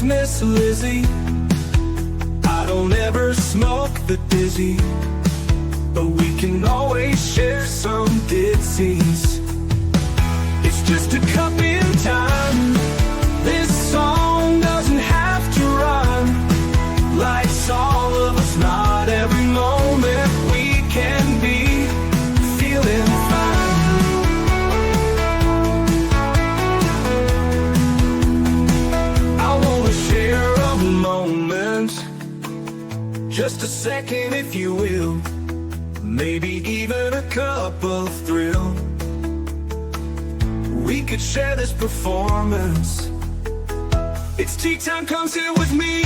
Miss Lizzie. I don't ever smoke the dizzy, but we can always share some ditzies. It's just a cup in time. This song doesn't have to rhyme. Life's all of us, not every moment we can be feeling fine. I wanna share a moment, just a second if you will, maybe even a cup of thrill. We could share this performance. It's tea time, come sit with me.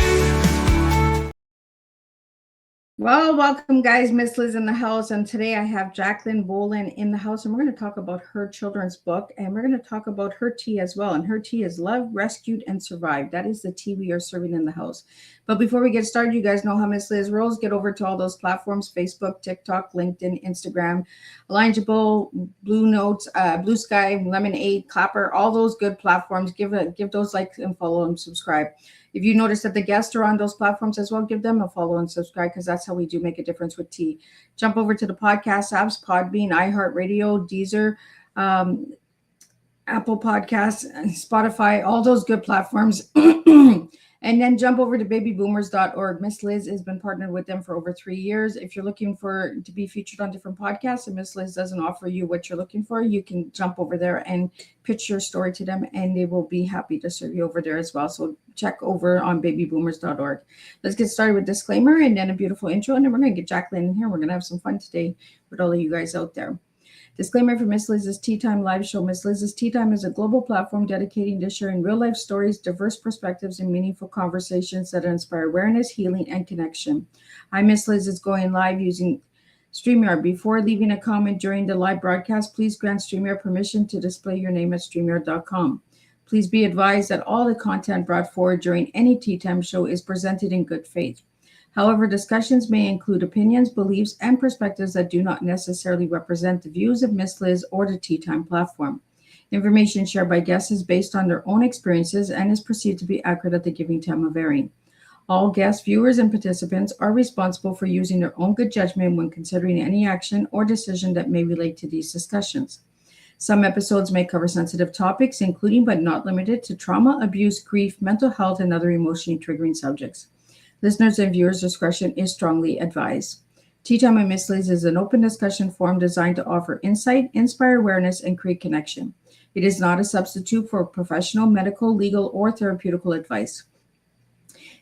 Well, welcome guys, Miss Liz in the house, and today I have Jacqueline Boylan in the house, and we're going to talk about her children's book, and we're going to talk about her tea as well, and her tea is Love, Rescued, and Survived. That is the tea we are serving in the house. But before we get started, you guys know how Miss Liz rolls. Get over to all those platforms: Facebook, TikTok, LinkedIn, Instagram, Allianceable, Blue Notes, Blue Sky, Lemonade, Clapper, all those good platforms. Give those likes and follow and subscribe. If you notice that the guests are on those platforms as well, give them a follow and subscribe, because that's how we do make a difference with tea. Jump over to the podcast apps: Podbean, iHeartRadio, Deezer, Apple Podcasts, Spotify, all those good platforms. And then jump over to babyboomers.org. Miss Liz has been partnered with them for over 3 years. If you're looking to be featured on different podcasts and Miss Liz doesn't offer you what you're looking for, you can jump over there and pitch your story to them, and they will be happy to serve you over there as well. So check over on babyboomers.org. Let's get started with disclaimer and then a beautiful intro, and then we're going to get Jacqueline in here. We're going to have some fun today with all of you guys out there. Disclaimer for Miss Liz's Tea Time live show. Miss Liz's Tea Time is a global platform dedicating to sharing real-life stories, diverse perspectives, and meaningful conversations that inspire awareness, healing, and connection. Miss Liz is going live using StreamYard. Before leaving a comment during the live broadcast, please grant StreamYard permission to display your name at StreamYard.com. Please be advised that all the content brought forward during any Tea Time show is presented in good faith. However, discussions may include opinions, beliefs, and perspectives that do not necessarily represent the views of Miss Liz or the Tea Time platform. Information shared by guests is based on their own experiences and is perceived to be accurate at the giving time of airing. All guests, viewers, and participants are responsible for using their own good judgment when considering any action or decision that may relate to these discussions. Some episodes may cover sensitive topics, including but not limited to trauma, abuse, grief, mental health, and other emotionally triggering subjects. Listeners' and viewers' discretion is strongly advised. Tea Time with Miss Liz is an open discussion forum designed to offer insight, inspire awareness, and create connection. It is not a substitute for professional, medical, legal, or therapeutical advice.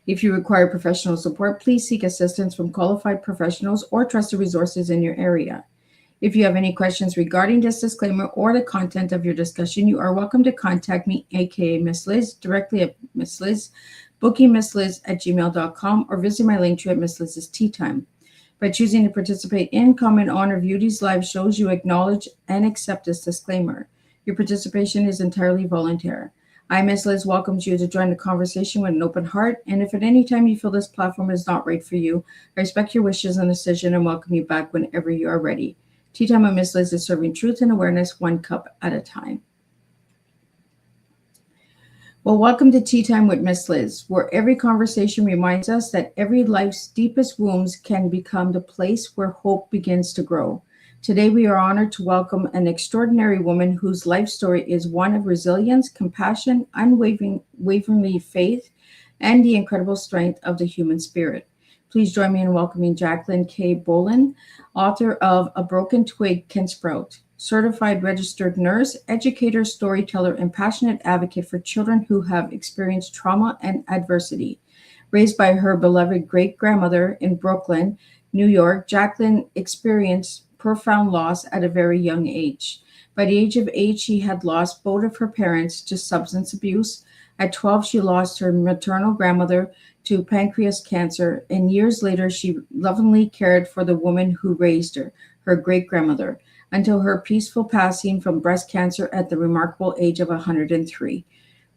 If you require professional support, please seek assistance from qualified professionals or trusted resources in your area. If you have any questions regarding this disclaimer or the content of your discussion, you are welcome to contact me, aka Miss Liz, directly at Miss Liz, bookingmissliz@gmail.com, or visit my link tree at Miss Liz's Tea Time. By choosing to participate in, comment on, or view these live shows, you acknowledge and accept this disclaimer. Your participation is entirely voluntary. Miss Liz welcomes you to join the conversation with an open heart, and if at any time you feel this platform is not right for you, I respect your wishes and decision and welcome you back whenever you are ready. Tea Time with Miss Liz is serving truth and awareness one cup at a time. Well, welcome to Tea Time with Miss Liz, where every conversation reminds us that every life's deepest wounds can become the place where hope begins to grow. Today, we are honored to welcome an extraordinary woman whose life story is one of resilience, compassion, unwavering faith, and the incredible strength of the human spirit. Please join me in welcoming Jacqueline K. Boylan, author of A Broken Twig Can Sprout, certified registered nurse, educator, storyteller, and passionate advocate for children who have experienced trauma and adversity. Raised by her beloved great-grandmother in Brooklyn, New York, Jacqueline experienced profound loss at a very young age. By the age of 8, she had lost both of her parents to substance abuse. At 12, she lost her maternal grandmother to pancreas cancer, and years later, she lovingly cared for the woman who raised her, her great-grandmother, until her peaceful passing from breast cancer at the remarkable age of 103.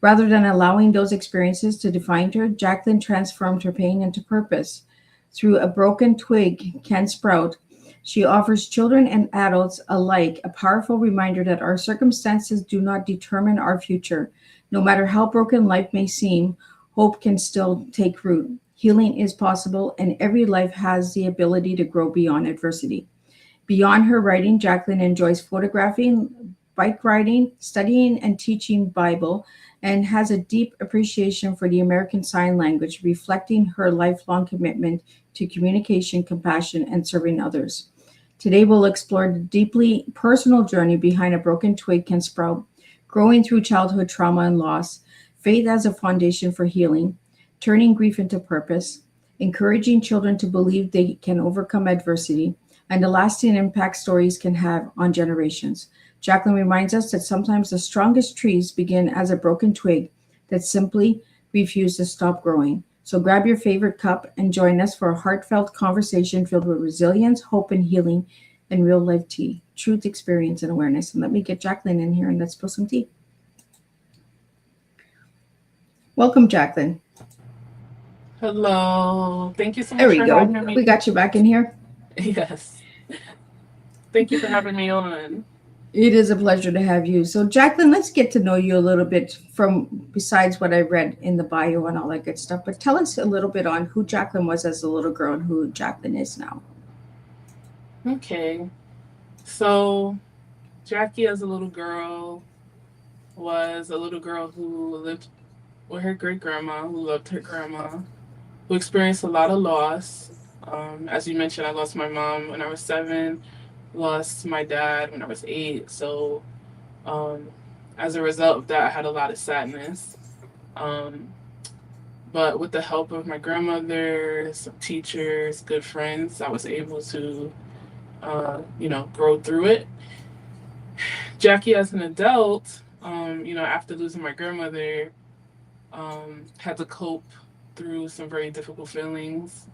Rather than allowing those experiences to define her, Jacqueline transformed her pain into purpose. Through A Broken Twig Can Sprout, she offers children and adults alike a powerful reminder that our circumstances do not determine our future. No matter how broken life may seem, Hope can still take root. Healing is possible, and every life has the ability to grow beyond adversity. Beyond her writing, Jacqueline enjoys photographing, bike riding, studying and teaching Bible, and has a deep appreciation for the American Sign Language, reflecting her lifelong commitment to communication, compassion, and serving others. Today, we'll explore the deeply personal journey behind a broken twig can sprout, growing through childhood trauma and loss, faith as a foundation for healing, turning grief into purpose, encouraging children to believe they can overcome adversity, and the lasting impact stories can have on generations. Jacqueline reminds us that sometimes the strongest trees begin as a broken twig that simply refuse to stop growing. So grab your favorite cup and join us for a heartfelt conversation filled with resilience, hope, and healing and real life tea, truth, experience, and awareness. And let me get Jacqueline in here and let's spill some tea. Welcome, Jacqueline. Hello. Thank you so There much we for go. having me. We got you back in here. Yes. Thank you for having me on. It is a pleasure to have you. So, Jacqueline, let's get to know you a little bit from besides what I read in the bio and all that good stuff. But tell us a little bit on who Jacqueline was as a little girl and who Jacqueline is now. Okay. So, Jackie, as a little girl, was a little girl who lived with her great grandma, who loved her grandma, who experienced a lot of loss. As you mentioned, I lost my mom when I was 7, lost my dad when I was 8. So, as a result of that, I had a lot of sadness. Um, but with the help of my grandmother, some teachers, good friends, I was able to, grow through it. Jackie, as an adult, after losing my grandmother, had to cope through some very difficult feelings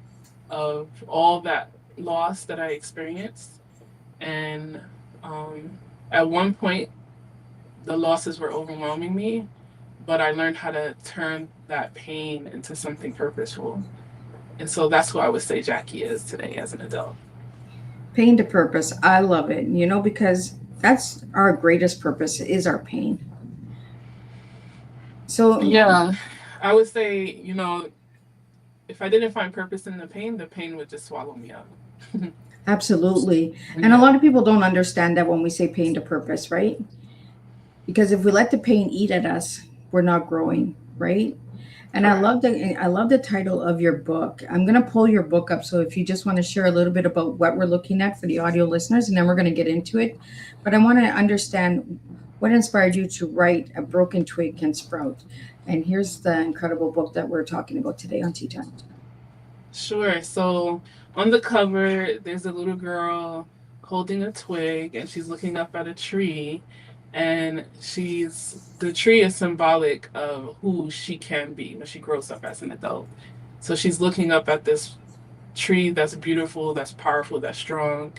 of all that loss that I experienced. And at one point, the losses were overwhelming me, but I learned how to turn that pain into something purposeful. And so that's who I would say Jackie is today as an adult. Pain to purpose. I love it, because that's our greatest purpose is our pain. So, Yeah, I would say, if I didn't find purpose in the pain would just swallow me up. absolutely. And a Yeah, lot of people don't understand that when we say pain to purpose, right? Because if we let the pain eat at us, we're not growing, right? And correct. I love the title of your book. I'm going to pull your book up, so if you just want to share a little bit about what we're looking at for the audio listeners, and then we're going to get into it. But I want to understand what inspired you to write A Broken Twig Can Sprout. And here's the incredible book that we're talking about today on Tea Time. Sure. So on the cover, there's a little girl holding a twig and she's looking up at a tree. And the tree is symbolic of who she can be when she grows up as an adult. So she's looking up at this tree that's beautiful, that's powerful, that's strong,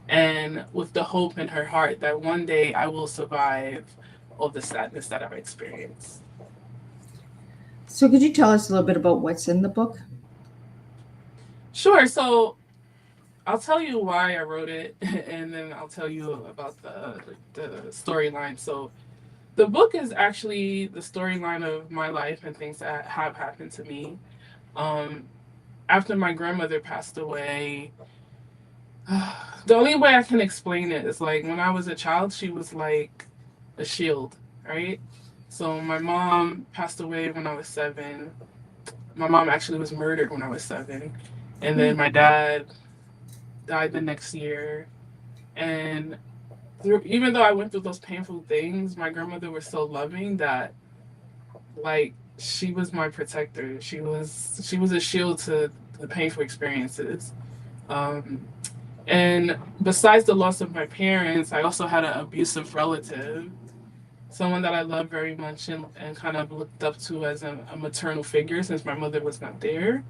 and with the hope in her heart that one day I will survive all the sadness that I've experienced. So could you tell us a little bit about what's in the book? Sure. So I'll tell you why I wrote it, and then I'll tell you about the storyline. So the book is actually the storyline of my life and things that have happened to me. Um, After my grandmother passed away, the only way I can explain it is like when I was a child, she was like a shield, right? So my mom passed away when I was 7. My mom actually was murdered when I was 7, and then my dad died the next year. And even though I went through those painful things, my grandmother was so loving that like she was my protector. She was a shield to the painful experiences. Um, and besides the loss of my parents, I also had an abusive relative, someone that I loved very much and kind of looked up to as a maternal figure since my mother was not there.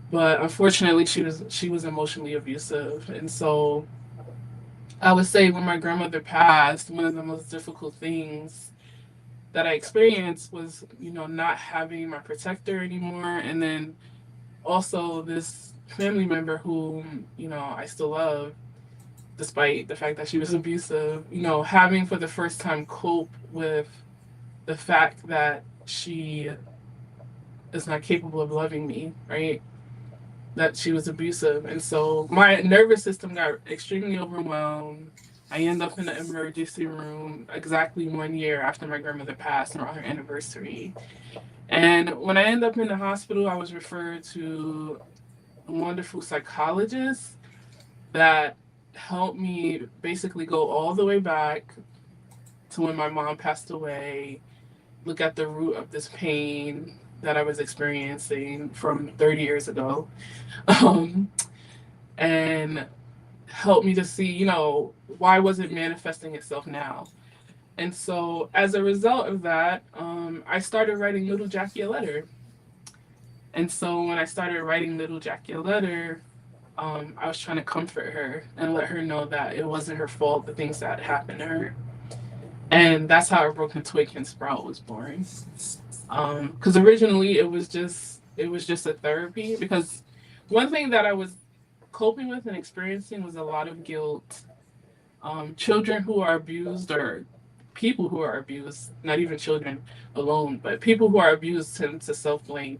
But unfortunately, she was emotionally abusive, and so I would say when my grandmother passed, one of the most difficult things that I experienced was, not having my protector anymore. And then also this family member whom, I still love, despite the fact that she was abusive, having for the first time cope with the fact that she is not capable of loving me, right? That she was abusive. And so my nervous system got extremely overwhelmed. I end up in the emergency room exactly 1 year after my grandmother passed around her anniversary. And when I end up in the hospital, I was referred to a wonderful psychologist that helped me basically go all the way back to when my mom passed away, look at the root of this pain that I was experiencing from 30 years ago, um, and help me to see, why was it manifesting itself now? And so, as a result of that, I started writing Little Jackie a letter. And so, when I started writing Little Jackie a letter, I was trying to comfort her and let her know that it wasn't her fault, the things that happened to her. And that's how a broken twig can sprout was born. Because originally it was just a therapy. Because one thing that I was coping with and experiencing was a lot of guilt. Children who are abused, or people who are abused, not even children alone, but people who are abused tend to self blame.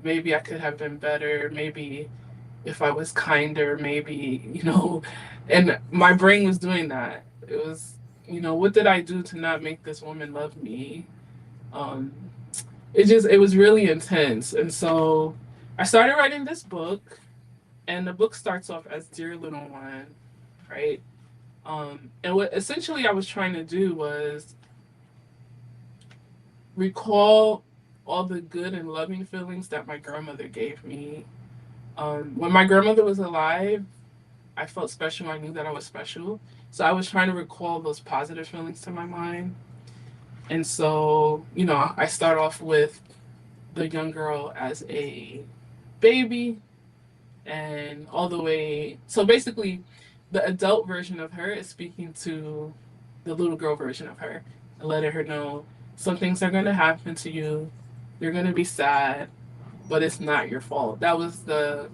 Maybe I could have been better. Maybe if I was kinder, maybe, and my brain was doing that. It was, what did I do to not make this woman love me? Um, it was really intense. And so I started writing this book, and the book starts off as Dear Little One, right? And what essentially I was trying to do was recall all the good and loving feelings that my grandmother gave me. When my grandmother was alive, I felt special. I knew that I was special. So I was trying to recall those positive feelings to my mind. And so, I start off with the young girl as a baby and all the way. So basically, the adult version of her is speaking to the little girl version of her and letting her know some things are going to happen to you. You're going to be sad, but it's not your fault. That was the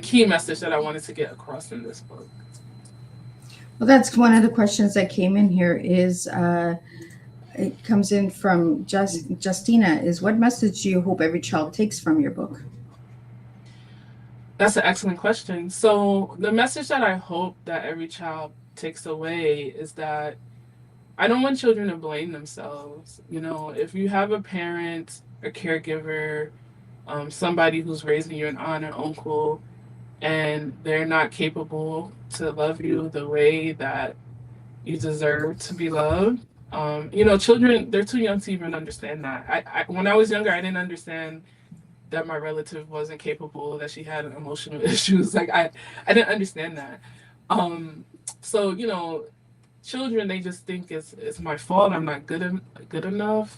key message that I wanted to get across in this book. Well, that's one of the questions that came in here is it comes in from Justina is what message do you hope every child takes from your book? That's an excellent question. So the message that I hope that every child takes away is that I don't want children to blame themselves. If you have a parent, a caregiver, somebody who's raising you, an aunt or uncle, and they're not capable to love you the way that you deserve to be loved. Children, they're too young to even understand that. When I was younger, I didn't understand that my relative wasn't capable, that she had emotional issues. Like I didn't understand that. So children, they just think it's my fault. I'm not good enough.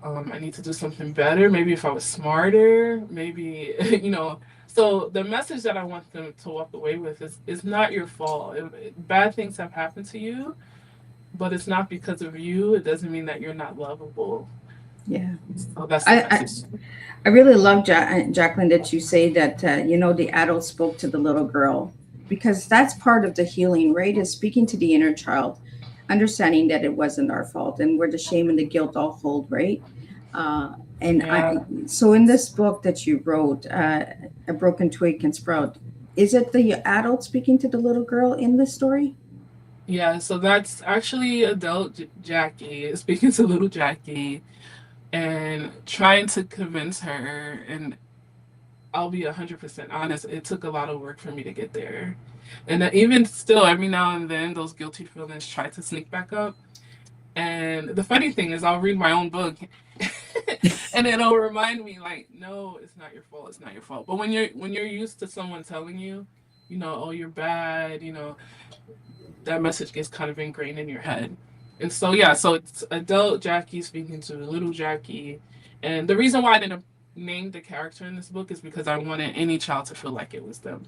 I need to do something better. Maybe if I was smarter, maybe So the message that I want them to walk away with is it's not your fault. Bad things have happened to you, but it's not because of you. It doesn't mean that you're not lovable. Yeah. So that's the message. I really love, Jacqueline, that you say that, the adult spoke to the little girl, because that's part of the healing, right? Is speaking to the inner child, understanding that it wasn't our fault and where the shame and the guilt all hold, right? So in this book that you wrote, A Broken Twig Can Sprout, is it the adult speaking to the little girl in the story? Yeah, so that's actually adult Jackie speaking to little Jackie and trying to convince her. And I'll be 100% honest, it took a lot of work for me to get there. And even still, every now and then, those guilty feelings try to sneak back up. And the funny thing is, I'll read my own book and it'll remind me, like, no, it's not your fault. It's not your fault. But when you're used to someone telling you, oh, you're bad, that message gets kind of ingrained in your head. And so, yeah, so it's adult Jackie speaking to little Jackie. And the reason why I didn't name the character in this book is because I wanted any child to feel like it was them.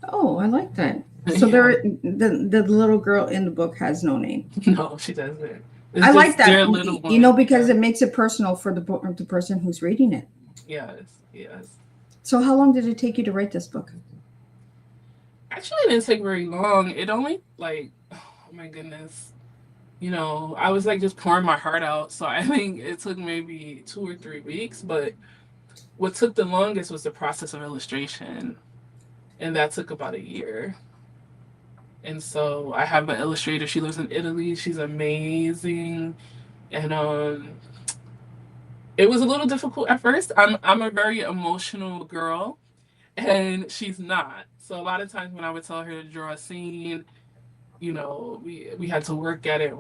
Oh, I like that. So Yeah. the little girl in the book has no name. No, she doesn't. It's I like just that, their little one. because it makes it personal for the person who's reading it. Yes. So how long did it take you to write this book? Actually, it didn't take very long. It only, oh my goodness. I was like just pouring my heart out. So I think it took maybe 2 or 3 weeks, but what took the longest was the process of illustration, and that took about a year. And so I have an illustrator. She lives in Italy. She's amazing, and it was a little difficult at first. I'm a very emotional girl, and she's not. So a lot of times when I would tell her to draw a scene, we had to work at it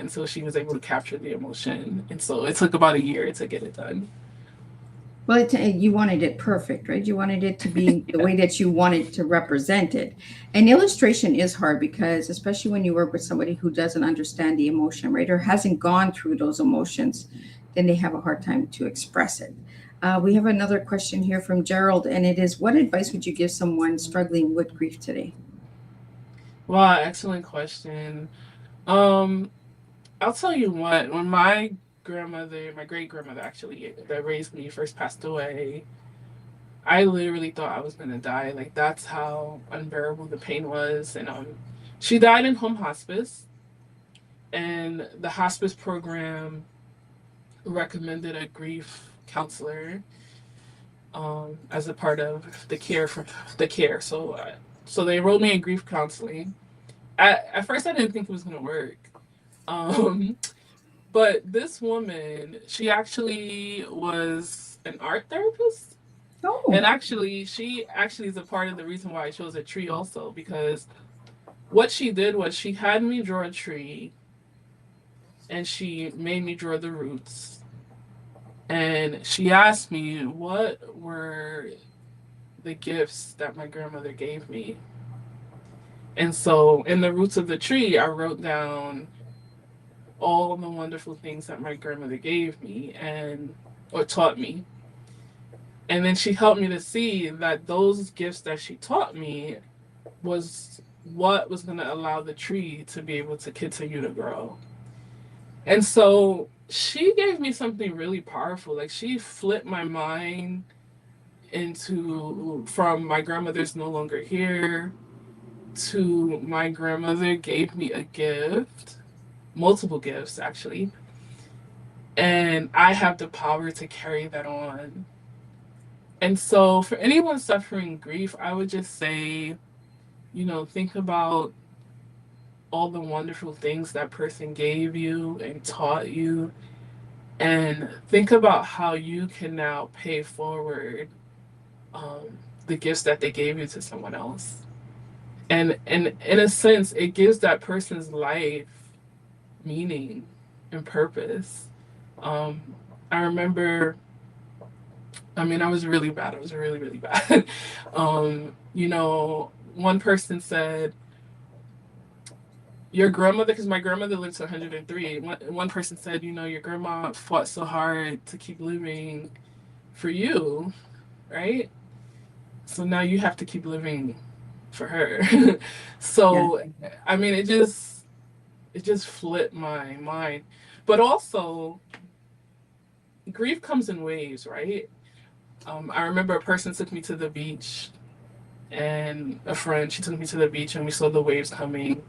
until she was able to capture the emotion. And so it took about a year to get it done. Well, you wanted it perfect, right? You wanted it to be the way that you wanted to represent it. And illustration is hard because, especially when you work with somebody who doesn't understand the emotion, right, or hasn't gone through those emotions, then they have a hard time to express it. We have another question here from Gerald, and it is, what advice would you give someone struggling with grief today? Wow, excellent question. Um, I'll tell you what, when my grandmother, my great grandmother actually, that raised me first passed away, I literally thought I was gonna die. Like that's how unbearable the pain was. And she died in home hospice, and the hospice program recommended a grief counselor as a part of the care for the care. So they enrolled me in grief counseling. At first, I didn't think it was gonna work. Um, but this woman, she actually was an art therapist. Oh, And actually, she actually is a part of the reason why I chose a tree also, because what she did was she had me draw a tree and she made me draw the roots. And she asked me what were the gifts that my grandmother gave me. And so in the roots of the tree, I wrote down all the wonderful things that my grandmother gave me and or taught me. And then she helped me to see that those gifts that she taught me was what was going to allow the tree to be able to continue to grow. And so she gave me something really powerful. Like she flipped my mind into from my grandmother's no longer here to my grandmother gave me a gift, multiple gifts actually, and I have the power to carry that on. And so for anyone suffering grief, I would just say, think about all the wonderful things that person gave you and taught you, and think about how you can now pay forward the gifts that they gave you to someone else. And in a sense, it gives that person's life meaning and purpose. Um, I remember, I mean, I was really bad. I was really, really bad. One person said, your grandmother, because my grandmother lived to 103. One person said, your grandma fought so hard to keep living for you, right? So now you have to keep living for her. yeah. So, I mean, it just flipped my mind. But also, grief comes in waves, right? I remember a person took me to the beach, and a friend, she took me to the beach, and we saw the waves coming.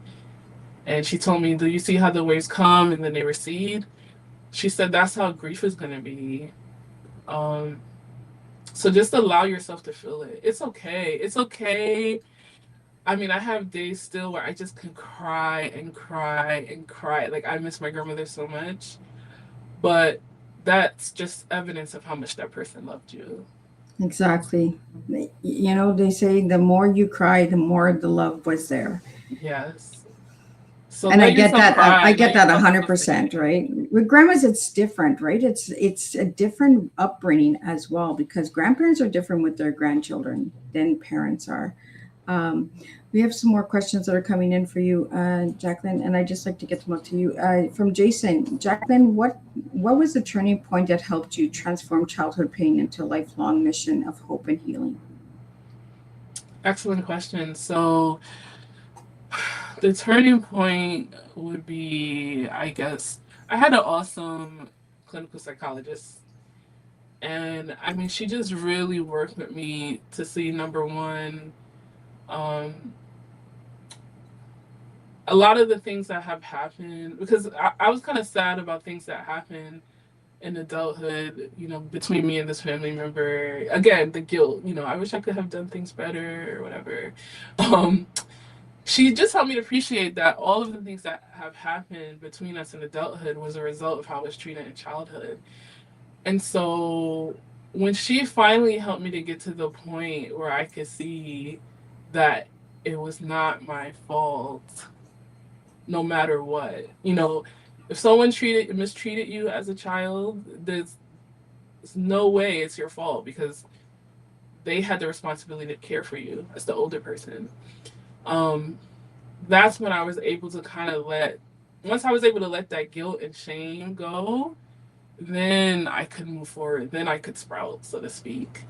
And she told me, do you see how the waves come and then they recede? She said, that's how grief is going to be. Um, so just allow yourself to feel it. It's okay. It's okay. I mean, I have days still where I just can cry and cry and cry. Like, I miss my grandmother so much. But that's just evidence of how much that person loved you. Exactly. They say the more you cry, the more the love was there. Yes. So And I let get yourself that. I cry. get Let that yourself feel 100%, something. right? With grandmas, it's different, right? It's a different upbringing as well because grandparents are different with their grandchildren than parents are. Um, we have some more questions that are coming in for you, Jacqueline, and I just like to get them up to you. From Jason, Jacqueline, what was the turning point that helped you transform childhood pain into a lifelong mission of hope and healing? Excellent question. So the turning point would be, I guess, I had an awesome clinical psychologist. And I mean, she just really worked with me to see number one, um, a lot of the things that have happened, because I was kind of sad about things that happened in adulthood, between me and this family member. Again, the guilt, I wish I could have done things better or whatever. Um, she just helped me to appreciate that all of the things that have happened between us in adulthood was a result of how I was treated in childhood. And so when she finally helped me to get to the point where I could see that it was not my fault, no matter what, if someone mistreated you as a child, there's no way it's your fault because they had the responsibility to care for you as the older person. Um, that's when I was able to kind of once I was able to let that guilt and shame go, then I could move forward. Then I could sprout, so to speak.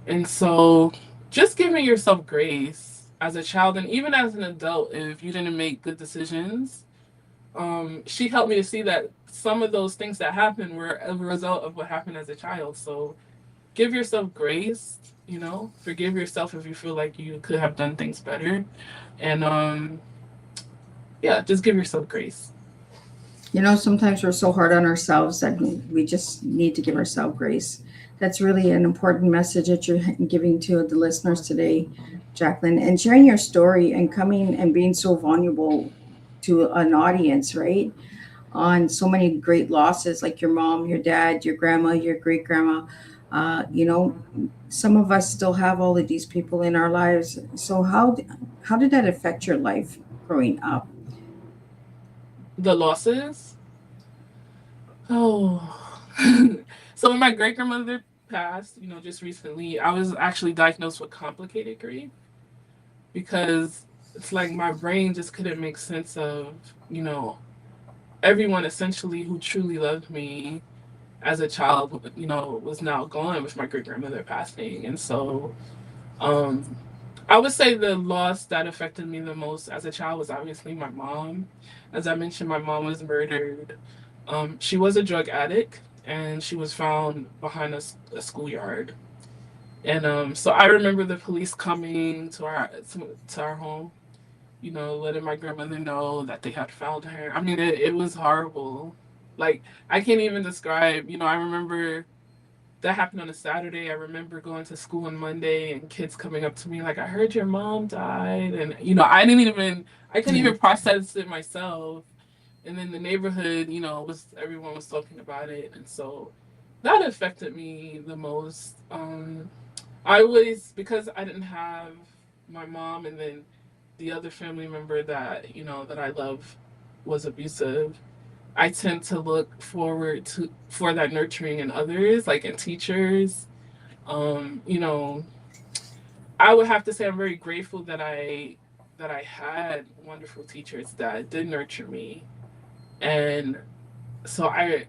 And so just giving yourself grace as a child and even as an adult, if you didn't make good decisions, she helped me to see that some of those things that happened were a result of what happened as a child. So give yourself grace, forgive yourself if you feel like you could have done things better. And yeah, just give yourself grace. Sometimes we're so hard on ourselves that we just need to give ourselves grace. That's really an important message that you're giving to the listeners today, Jacqueline, and sharing your story and coming and being so vulnerable to an audience, right? On so many great losses, like your mom, your dad, your grandma, your great grandma. Some of us still have all of these people in our lives. So how did that affect your life growing up? The losses? Oh. So when my great grandmother passed, just recently, I was actually diagnosed with complicated grief because it's like my brain just couldn't make sense of, everyone essentially who truly loved me as a child, was now gone with my great grandmother passing. And so um, I would say the loss that affected me the most as a child was obviously my mom. As I mentioned, my mom was murdered. She was a drug addict and she was found behind a schoolyard. And so I remember the police coming to our home, letting my grandmother know that they had found her. I mean, it was horrible. Like, I can't even describe, I remember that happened on a Saturday. I remember going to school on Monday and kids coming up to me like, I heard your mom died. And, I couldn't Yeah. even process it myself. And then the neighborhood, everyone was talking about it. And so that affected me the most. Because I didn't have my mom and then the other family member that I love was abusive. I tend to look forward for that nurturing in others, like in teachers. Um, you know, I would have to say I'm very grateful that I had wonderful teachers that did nurture me. And so I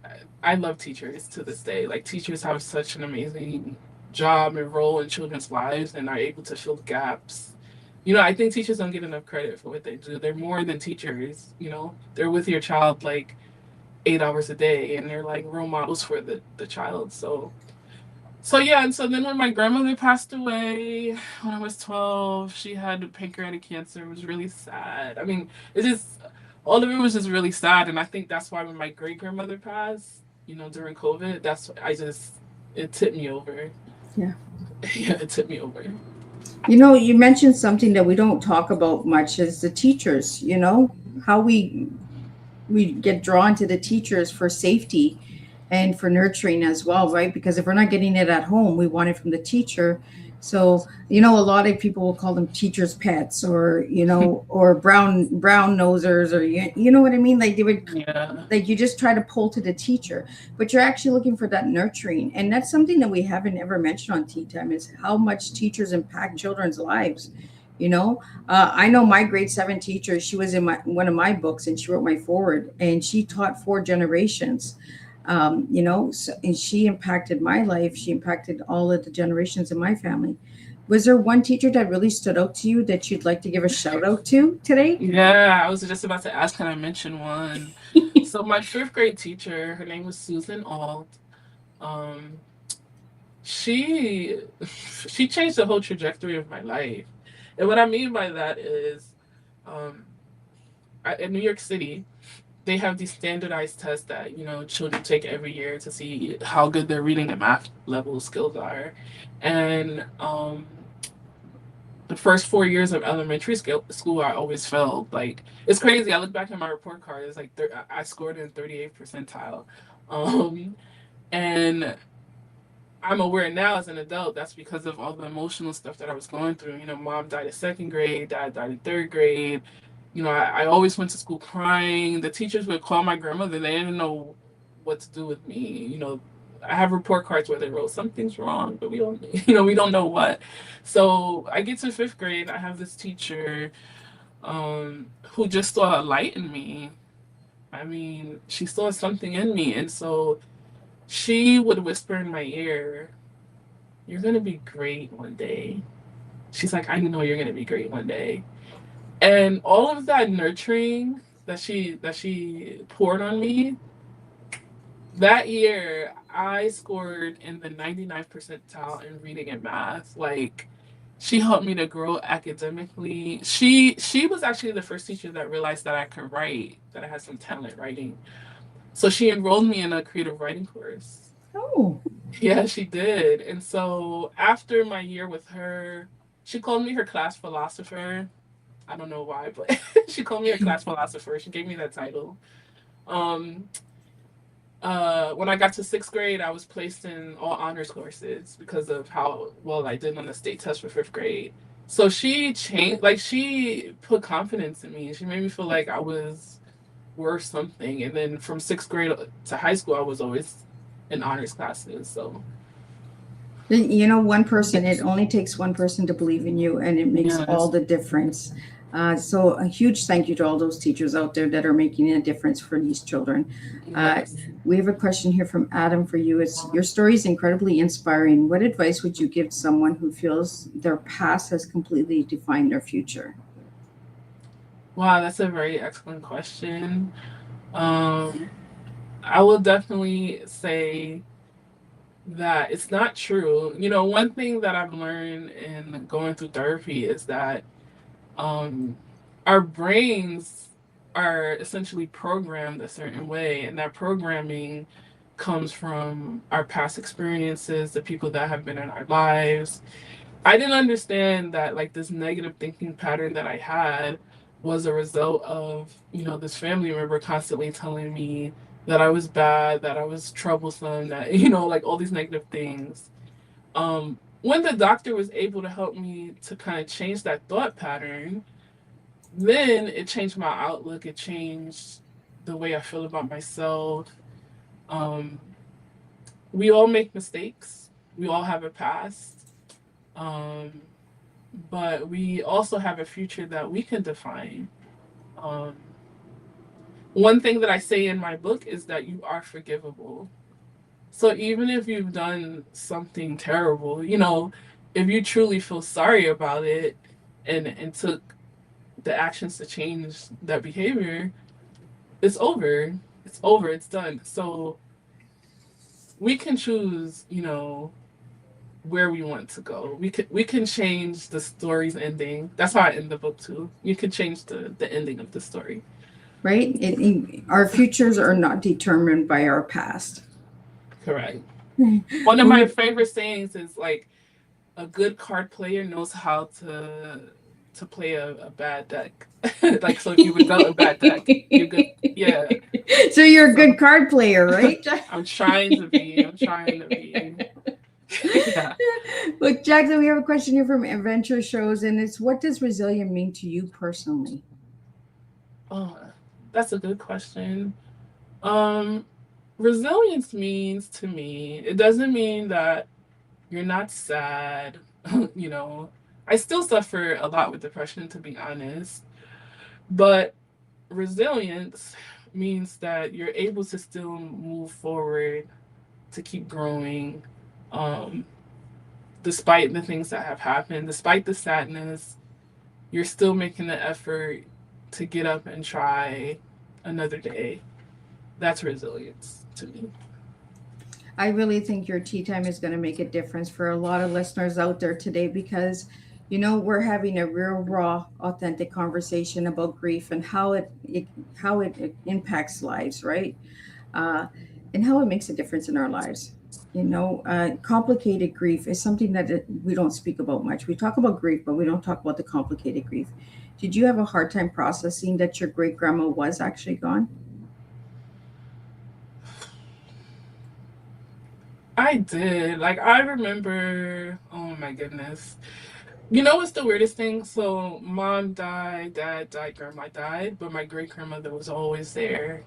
love teachers to this day. Like, teachers have such an amazing job and role in children's lives and are able to fill gaps. I think teachers don't get enough credit for what they do. They're more than teachers. They're with your child like 8 hours a day and they're like role models for the child. So yeah, and so then when my grandmother passed away when I was 12, she had pancreatic cancer. It was really sad. I mean, it just all of it was just really sad, and I think that's why when my great grandmother passed, during COVID, it tipped me over. Yeah. Yeah, it tipped me over. You mentioned something that we don't talk about much is the teachers, how we get drawn to the teachers for safety and for nurturing as well, right? Because if we're not getting it at home, we want it from the teacher. So, a lot of people will call them teachers' pets or, or brown nosers or, you know what I mean? Like they would, Yeah. like you just try to pull to the teacher, but you're actually looking for that nurturing. And that's something that we haven't ever mentioned on Tea Time is how much teachers impact children's lives. I know my grade 7 teacher, she was in one of my books and she wrote my forward and she taught 4 generations. So, and she impacted my life. She impacted all of the generations in my family. Was there one teacher that really stood out to you that you'd like to give a shout out to today? Yeah, I was just about to ask, can I mention one? So my fifth grade teacher, her name was Susan Alt. Um, she she changed the whole trajectory of my life. And what I mean by that is, um, in New York City, they have these standardized tests that, children take every year to see how good their reading and math level skills are. And the first 4 years of elementary school, I always failed. Like, it's crazy. I look back at my report card. It's like I scored in 38th percentile. And I'm aware now as an adult that's because of all the emotional stuff that I was going through. Mom died in second grade, dad died in third grade. I always went to school crying. The teachers would call my grandmother. They didn't know what to do with me. I have report cards where they wrote something's wrong, but we don't, we don't know what. So I get to fifth grade. I have this teacher who just saw a light in me. I mean, she saw something in me, and so she would whisper in my ear, "You're gonna be great one day." She's like, "I know you're gonna be great one day." And all of that nurturing that she poured on me, that year I scored in the 99th percentile in reading and math. Like, she helped me to grow academically. She was actually the first teacher that realized that I could write, that I had some talent writing. So she enrolled me in a creative writing course. Oh. Yeah, she did. And so after my year with her, she called me her class philosopher. I don't know why, but she called me her class philosopher. She gave me that title. Um, when I got to sixth grade, I was placed in all honors courses because of how well I did on the state test for fifth grade. So she changed, like, she put confidence in me. She made me feel like I was worth something. And then from sixth grade to high school, I was always in honors classes. So One person, it only takes one person to believe in you, and it makes all the difference. So a huge thank you to all those teachers out there that are making a difference for these children. We have a question here from Adam for you. It's, your story is incredibly inspiring. What advice would you give someone who feels their past has completely defined their future? Wow, that's a very excellent question. I will definitely say that it's not true. One thing that I've learned in going through therapy is that our brains are essentially programmed a certain way, and that programming comes from our past experiences, the people that have been in our lives. I didn't understand that, like, this negative thinking pattern that I had was a result of, this family member constantly telling me that I was bad, that I was troublesome, that, like, all these negative things. When the doctor was able to help me to kind of change that thought pattern, then it changed my outlook. It changed the way I feel about myself. Um, we all make mistakes. We all have a past. But we also have a future that we can define. Um, One thing that I say in my book is that you are forgivable. So even if you've done something terrible, if you truly feel sorry about it and took the actions to change that behavior, it's over. It's over. It's done. So we can choose, where we want to go. We can change the story's ending. That's how I end the book too. You can change the ending of the story. Right? Our futures are not determined by our past. Correct. One of my favorite sayings is, like, a good card player knows how to play a bad deck. Like, so if you would go a bad deck, you're good. Yeah. So you're a good card player, right? I'm trying to be. Yeah. Well, Jacqueline, we have a question here from Adventure Shows, and it's, what does resilient mean to you personally? Oh, that's a good question. Resilience means to me, it doesn't mean that you're not sad. I still suffer a lot with depression, to be honest. But resilience means that you're able to still move forward, to keep growing, um, despite the things that have happened, despite the sadness, you're still making the effort to get up and try another day. That's resilience to me. I really think your tea time is going to make a difference for a lot of listeners out there today, because We're having a real, raw, authentic conversation about grief and how it impacts lives, right? Uh, and how it makes a difference in our lives. Complicated grief is something that we don't speak about much. We talk about grief, but we don't talk about the complicated grief. Did you have a hard time processing that your great grandma was actually gone? I did. Like, I remember, oh my goodness. You know what's the weirdest thing? So, mom died, dad died, grandma died, but my great grandmother was always there.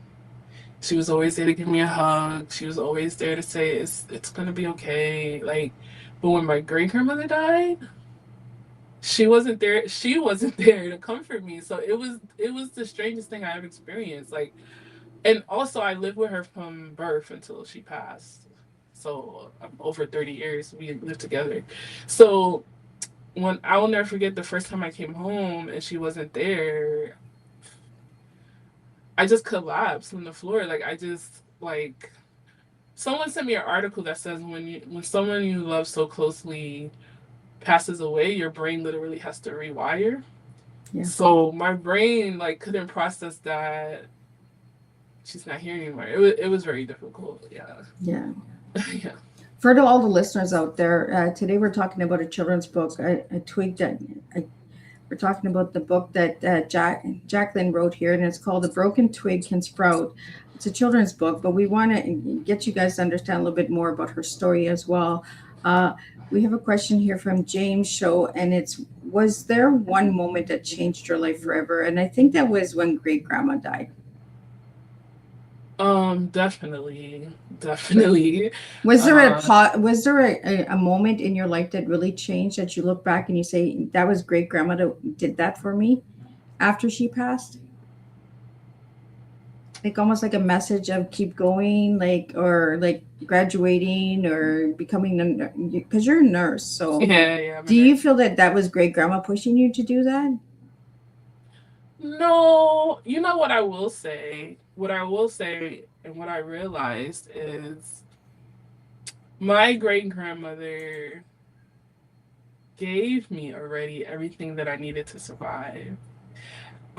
She was always there to give me a hug. She was always there to say it's gonna be okay. Like, but when my great grandmother died, she wasn't there. She wasn't there to comfort me. So it was the strangest thing I ever experienced. Like, and also I lived with her from birth until she passed. So over 30 years we lived together. So when I will never forget the first time I came home and she wasn't there, I just collapsed on the floor. Like, I just like someone sent me an article that says when someone you love so closely passes away, your brain literally has to rewire. Yeah, So my brain like couldn't process that she's not here anymore. It was very difficult. Yeah. yeah. Yeah. For all the listeners out there, today we're talking about a children's book, a twig that we're talking about the book that Jacqueline wrote here, and it's called "The Broken Twig Can Sprout." It's a children's book, but we want to get you guys to understand a little bit more about her story as well. Uh, we have a question here from James Show, and it's: was there one moment that changed your life forever? And I think that was when great grandma died. Definitely, definitely. Uh, Was there a moment in your life that really changed that you look back and you say that was great grandma that did that for me after she passed? Like almost like a message of keep going, like or like graduating or becoming a because you're a nurse. So yeah, yeah, I'm a do you nerd. feel that that was great grandma pushing you to do that? No, you know what I will say? What I will say and what I realized is my great grandmother gave me already everything that I needed to survive.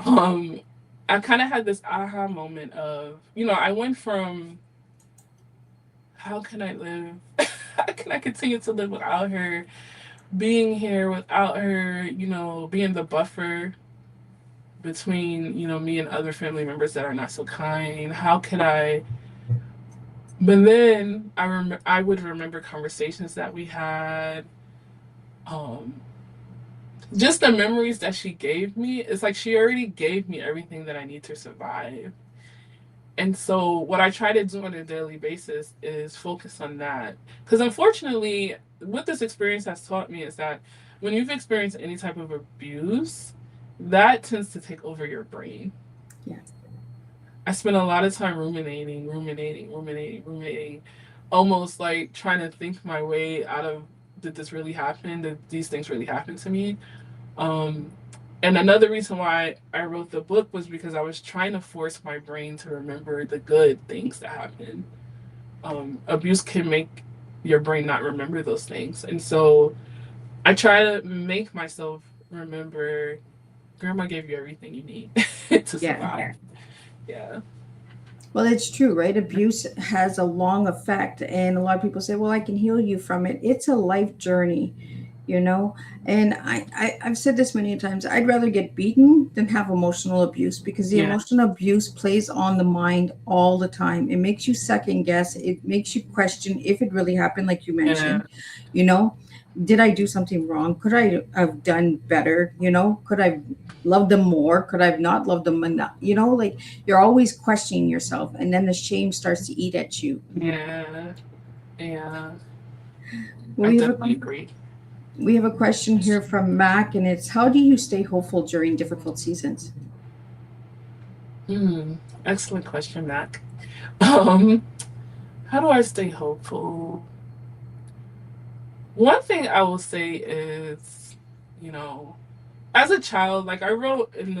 Um, I kind of had this aha moment of, I went from how can I live? How can I continue to live without her? Being here without her, being the buffer between, me and other family members that are not so kind. How can I? But then I would remember conversations that we had. Um, just the memories that she gave me. It's like she already gave me everything that I need to survive. And so what I try to do on a daily basis is focus on that. Because unfortunately, what this experience has taught me is that when you've experienced any type of abuse, that tends to take over your brain. Yeah. I spent a lot of time ruminating, almost like trying to think my way out of, did this really happen? Did these things really happen to me? Um, and another reason why I wrote the book was because I was trying to force my brain to remember the good things that happened. Abuse can make your brain not remember those things. And so I try to make myself remember grandma gave you everything you need to Yeah. survive. Yeah. Well, it's true, right? Abuse has a long effect, and a lot of people say, "Well, I can heal you from it." It's a life journey, you know. And I've said this many times. I'd rather get beaten than have emotional abuse because the Yeah. emotional abuse plays on the mind all the time. It makes you second guess. It makes you question if it really happened, like you Yeah. mentioned. You know, did I do something wrong? Could I have done better? Could I love them more? Could I have not loved them enough? Like you're always questioning yourself, and then the shame starts to eat at you. Yeah. Yeah. Well, I we have a definitely agree. we have a question here from Mac, and it's how do you stay hopeful during difficult seasons? Hmm. Excellent question, Mac. Um, how do I stay hopeful? One thing I will say is, you know, as a child, like I wrote in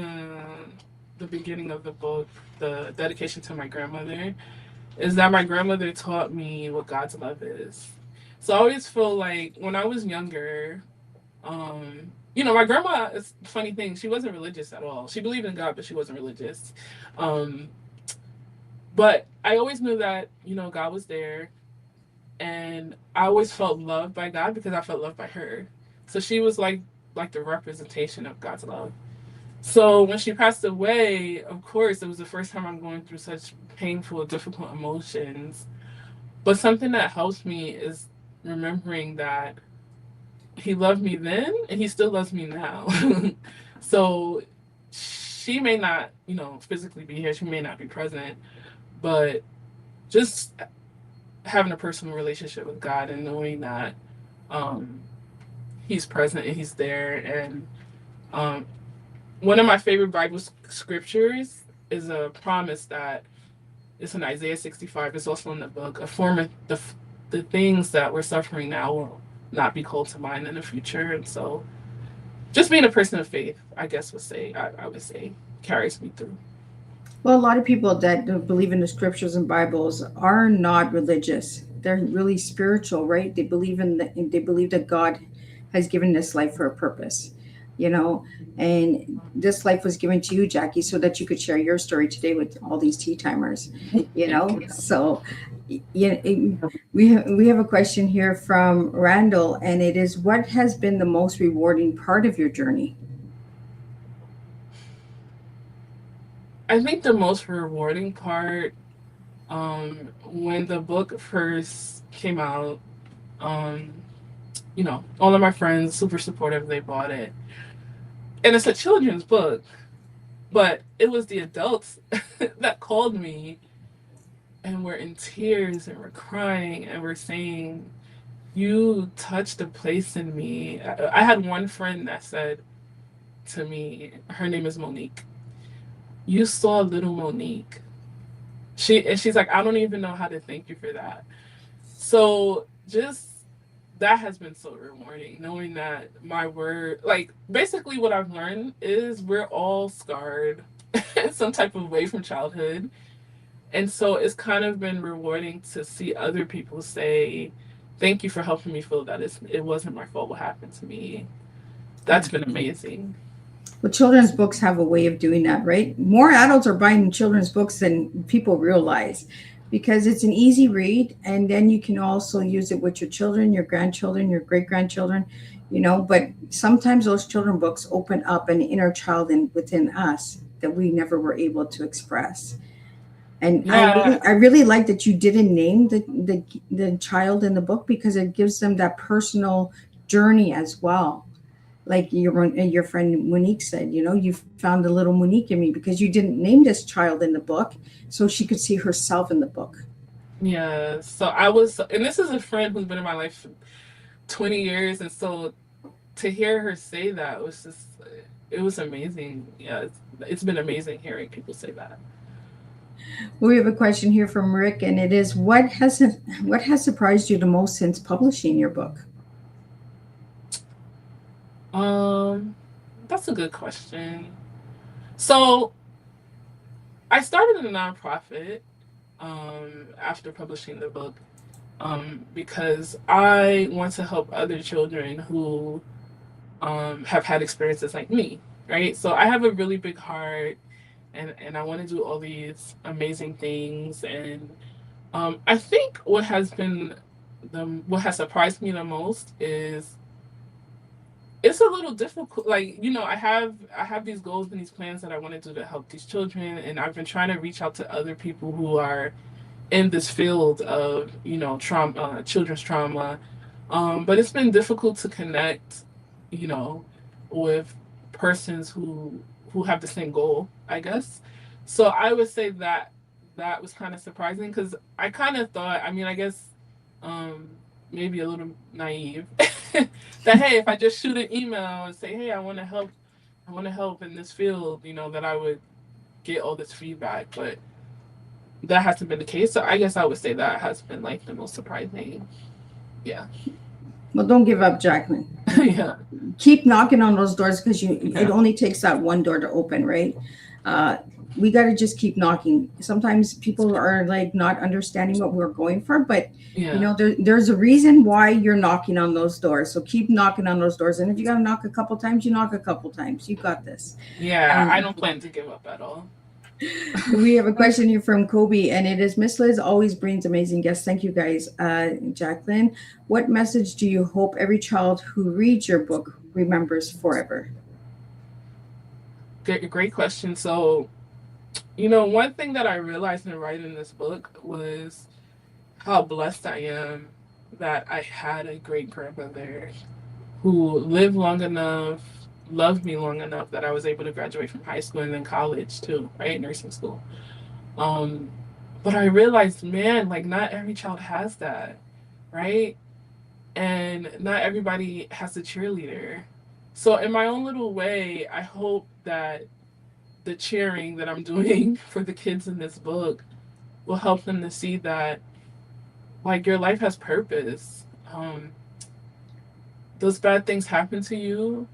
the beginning of the book, the dedication to my grandmother, is that my grandmother taught me what God's love is. So I always feel like when I was younger, my grandma, it's a funny thing, she wasn't religious at all. She believed in God, but she wasn't religious. Um, but I always knew that, God was there. And I always felt loved by God because I felt loved by her. So she was like the representation of God's love. So when she passed away, of course, it was the first time I'm going through such painful, difficult emotions. But something that helps me is remembering that he loved me then and he still loves me now. So she may not, physically be here, she may not be present, but just having a personal relationship with God and knowing that um, he's present and he's there. And um, one of my favorite Bible scriptures is a promise that it's in Isaiah 65. It's also in the book. A form of the things that we're suffering now will not be called to mind in the future. And so just being a person of faith, I guess I would say carries me through. Well, a lot of people that don't believe in the scriptures and Bibles are not religious. They're really spiritual, right? They believe that God has given this life for a purpose, you know, and this life was given to you, Jackie, so that you could share your story today with all these tea timers, you Thank know. you. So, we have a question here from Randall, and it is, what has been the most rewarding part of your journey? I think the most rewarding part, when the book first came out, um, all of my friends super supportive. They bought it, and it's a children's book, but it was the adults that called me and were in tears and were crying and were saying, "You touched a place in me." I had one friend that said to me, her name is Monique. You saw little Monique. She's like, I don't even know how to thank you for that. So just that has been so rewarding, knowing that my word, like basically what I've learned is we're all scarred in some type of way from childhood. And so it's kind of been rewarding to see other people say, thank you for helping me feel that it wasn't my fault what happened to me. That's been amazing. Well, children's books have a way of doing that, right? More adults are buying children's books than people realize because it's an easy read. And then you can also use it with your children, your grandchildren, your great grandchildren, But sometimes those children books open up an inner child within us that we never were able to express. And Yeah. I really like that you didn't name the child in the book because it gives them that personal journey as well. Like your friend Monique said, you found the little Monique in me because you didn't name this child in the book, so she could see herself in the book. Yeah. So I was, and this is a friend who's been in my life for 20 years. And so to hear her say that was just, it was amazing. Yeah. It's been amazing hearing people say that. We have a question here from Rick, and it is, what has surprised you the most since publishing your book? Um, that's a good question. So I started a nonprofit after publishing the book because I want to help other children who have had experiences like me, right? So I have a really big heart, and I want to do all these amazing things. And I think what has surprised me the most is it's a little difficult. Like, I have these goals and these plans that I want to do to help these children, and I've been trying to reach out to other people who are in this field of trauma, children's trauma. But it's been difficult to connect, you know with persons who have the same goal, I guess. So I would say that that was kind of surprising because I kind of thought, I mean, I guess um maybe a little naive, that hey, if I just shoot an email and say, hey, I want to help in this field, that I would get all this feedback. But that hasn't been the case. So I guess I would say that has been like the most surprising. Yeah. Well, don't give up, Jacqueline. Yeah. Keep knocking on those doors because it Yeah. only takes that one door to open, right? uh, we got to just keep knocking. Sometimes people are like not understanding what we're going for, but you Yeah. know, there's a reason why you're knocking on those doors. So keep knocking on those doors. And if you got to knock a couple times, you knock a couple times. You got this. Yeah, I Um, don't plan to give up at all. we have a question here from Kobe, and it is Miss Liz always brings amazing guests. Thank you guys. Jacqueline, what message do you hope every child who reads your book remembers forever? Great question. So, one thing that I realized in writing this book was how blessed I am that I had a great grandmother who lived long enough, loved me long enough that I was able to graduate from high school and then college too, right? Nursing school. Um, but I realized, man, like not every child has that, right? And not everybody has a cheerleader. So in my own little way, I hope that the cheering that I'm doing for the kids in this book will help them to see that like your life has purpose. Those bad things happen to you,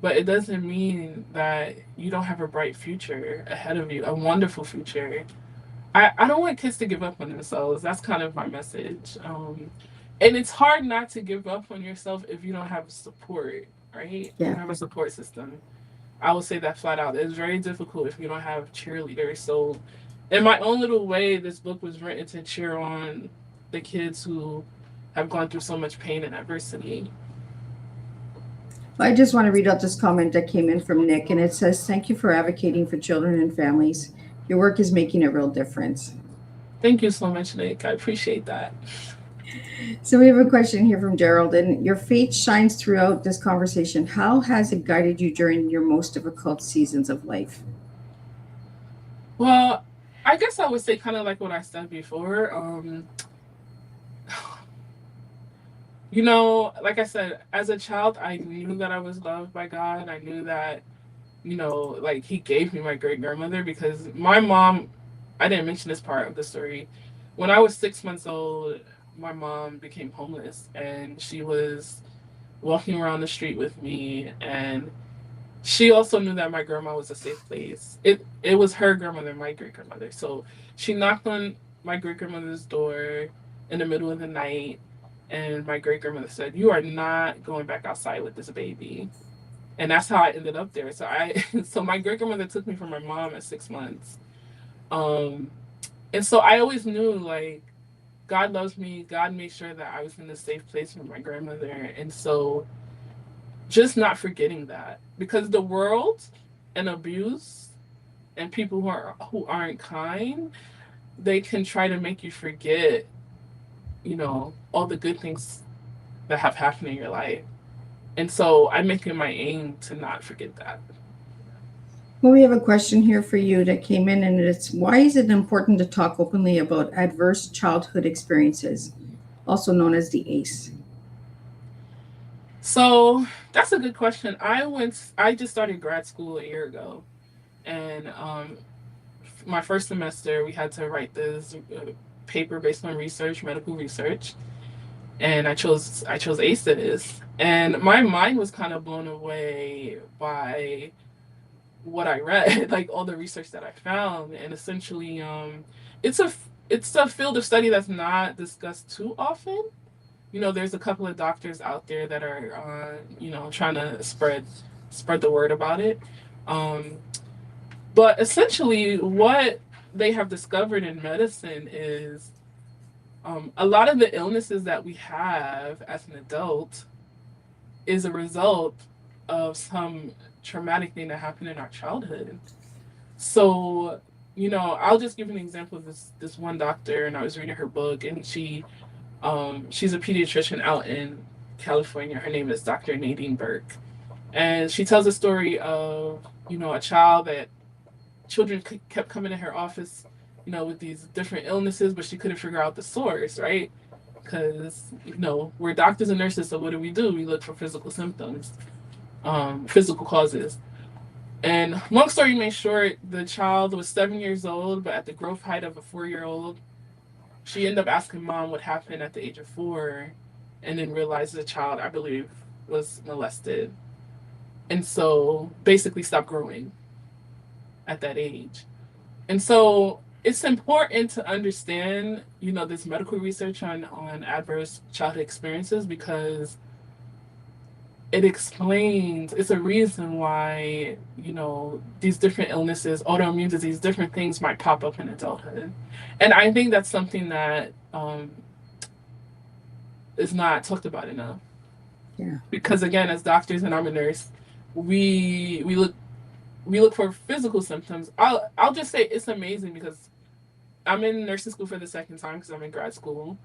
but it doesn't mean that you don't have a bright future ahead of you, a wonderful future. I don't want kids to give up on themselves. That's kind of my message. And it's hard not to give up on yourself if you don't have support, right? You Yeah. don't have a support system. I will say that flat out. It's very difficult if you don't have cheerleaders. So, in my own little way, this book was written to cheer on the kids who have gone through so much pain and adversity. I just want to read out this comment that came in from Nick, and it says, "Thank you for advocating for children and families. Your work is making a real difference." Thank you so much, Nick. I appreciate that. So we have a question here from Gerald, and your faith shines throughout this conversation. How has it guided you during your most difficult seasons of life? Well, I guess I would say kind of like what I said before. Like I said, as a child, I knew that I was loved by God. I knew that, like He gave me my great grandmother because my mom, I didn't mention this part of the story. When I was 6 months old, my mom became homeless and she was walking around the street with me. And she also knew that my grandma was a safe place. It was her grandmother, my great grandmother. So she knocked on my great grandmother's door in the middle of the night, and my great grandmother said, "You are not going back outside with this baby." And that's how I ended up there. So so my great grandmother took me from my mom at 6 months. Um, and so I always knew like God loves me. God made sure that I was in a safe place with my grandmother, and so just not forgetting that because the world and abuse and people who aren't kind, they can try to make you forget, all the good things that have happened in your life. And so I make it my aim to not forget that. Well, we have a question here for you that came in, and it's, why is it important to talk openly about adverse childhood experiences, also known as the ACE? So that's a good question. I just started grad school a year ago, and my first semester we had to write this paper based on research, medical research, and I chose ACEs, and my mind was kind of blown away by what I read, like all the research that I found, and essentially, it's a it's a field of study that's not discussed too often. There's a couple of doctors out there that are, trying to spread the word about it. Um, but essentially, what they have discovered in medicine is a lot of the illnesses that we have as an adult is a result of some traumatic thing that happened in our childhood. So, I'll just give an example of this one doctor, and I was reading her book, and she's a pediatrician out in California. Her name is Dr. Nadine Burke, and she tells a story of a child that children kept coming in her office, with these different illnesses, but she couldn't figure out the source, right? Because we're doctors and nurses, so what do? We look for physical symptoms, physical causes. And long story made short, the child was 7 years old, but at the growth height of a 4-year-old. She ended up asking mom what happened at the age of 4, and then realized the child, I believe, was molested. And so basically stopped growing at that age. And so it's important to understand, you know, this medical research on adverse childhood experiences, because it explains, it's a reason why, you know, these different illnesses, autoimmune disease, different things might pop up in adulthood. And I think that's something that is not talked about enough. Yeah. Because again, as doctors and I'm a nurse, we look for physical symptoms. I'll just say it's amazing because I'm in nursing school for the second time because I'm in grad school.